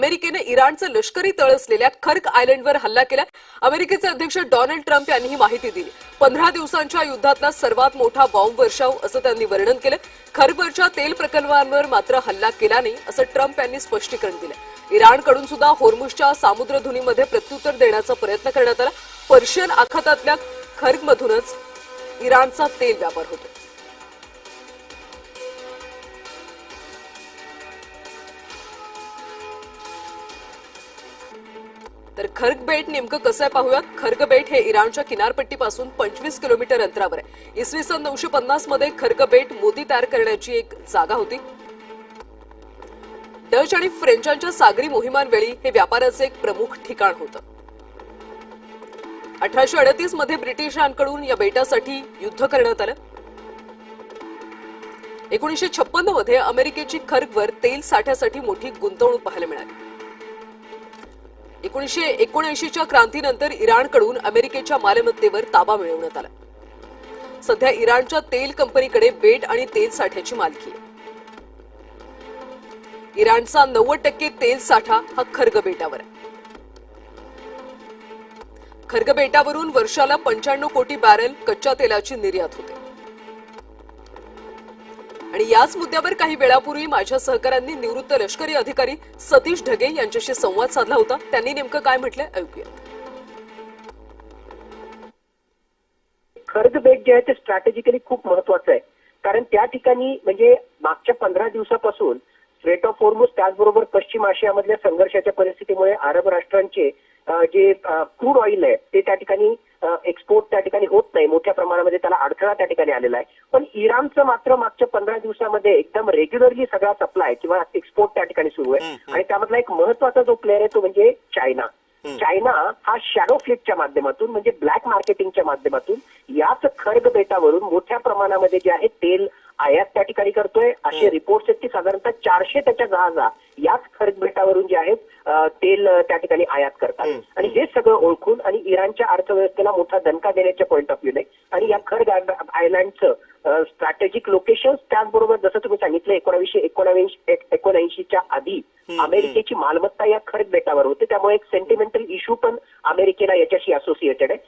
अमेरिकेने इराणचं लष्करी तळ असलेल्या खर्क आयलंडवर हल्ला केला। अमेरिकेचे अध्यक्ष डोनाल्ड ट्रम्प यांनी ही माहिती दिली। 15 दिवसांच्या युद्धातला सर्वात मोठा बॉम्ब वर्षाव असं त्यांनी वर्णन केलं। खर्कवरच्या तेल प्रकल्पांवर मात्र हल्ला केला नाही असं ट्रम्प यांनी स्पष्टीकरण दिलं। इराणकडून सुद्धा होर्मुझच्या सामुद्रधुनीमध्ये प्रत्युत्तर देण्याचा प्रयत्न करण्यात आला। पर्शियन आखातातल्या खर्कमधूनच इराणचा तेल व्यापार होतो। तर खर्क बेट नेमकं कसं आहे पाहूयात। खर्क बेट हे इराणच्या किनारपट्टीपासून 25 किलोमीटर अंतरावर आहे। इसवी सन 950 मध्ये खर्क बेट मोती तयार करण्याची एक जागा होती। डच आणि फ्रेंचांच्या सागरी मोहिमांवेळी हे व्यापाराचे एक प्रमुख ठिकाण होतं। 1838 मध्ये ब्रिटिशांकडून या बेटासाठी युद्ध करण्यात आलं। 1956 मध्ये अमेरिकेची खर्कवर तेल साठ्यासाठी मोठी गुंतवणूक पाहायला मिळाली। 1979च्या क्रांतीनंतर इराणकडून अमेरिकेच्या मालमत्तेवर ताबा मिळवण्यात आला। सध्या इराणच्या तेल कंपनीकडे बेट आणि तेल साठ्याची मालकी आहे। इराणचा 90% तेल साठा हा खर्क बेटावर आहे। खर्क बेटावरून वर्षाला 95 कोटी बॅरल कच्च्या तेलाची निर्यात होते। आणि याच मुद्द्यावर काही वेळापूर्वी माझ्या सहकाऱ्यांनी निवृत्त लष्करी अधिकारी सतीश ढगे यांच्याशी संवाद साधला होता। त्यांनी नेमकं काय म्हटलंय ऐकूयात। खर्क बेट जे आहे ते स्ट्रॅटेजिकली खूप महत्वाचं आहे, कारण त्या ठिकाणी म्हणजे मागच्या 15 दिवसापासून स्ट्रेट ऑफ होर्मुझ त्याचबरोबर पश्चिम आशियामधल्या संघर्षाच्या परिस्थितीमुळे अरब राष्ट्रांचे जे क्रूड ऑइल आहे ते त्या ठिकाणी एक्सपोर्ट त्या ठिकाणी होत नाही, मोठ्या प्रमाणामध्ये त्याला अडथळा त्या ठिकाणी आलेला आहे। पण इराणचं मात्र मागच्या 15 दिवसामध्ये एकदम रेग्युलरली सगळा सप्लाय किंवा एक्सपोर्ट त्या ठिकाणी सुरू आहे। आणि त्यामधला एक महत्वाचा जो प्लेअर आहे तो म्हणजे चायना। चायना हा शॅडो फ्लिटच्या माध्यमातून म्हणजे ब्लॅक मार्केटिंगच्या माध्यमातून याच खर्क बेटावरून मोठ्या प्रमाणामध्ये जे आहे तेल आयात त्या ठिकाणी करतोय। असे रिपोर्ट्स आहेत की साधारणतः 400 त्याच्या जहाजा याच खर्क बेटावरून जे आहेत तेल त्या ठिकाणी आयात करतात। आणि हे सगळं ओळखून आणि इराणच्या अर्थव्यवस्थेला मोठा दणका देण्याच्या पॉईंट ऑफ व्ह्यूने आणि या खर्क आयलँडचं स्ट्रॅटेजिक लोकेशन त्याचबरोबर जसं तुम्ही सांगितलं 1979च्या आधी अमेरिकेची मालमत्ता या खर्क बेटावर होते, त्यामुळे एक सेंटिमेंटल इश्यू पण अमेरिकेला याच्याशी असोसिएटेड आहे।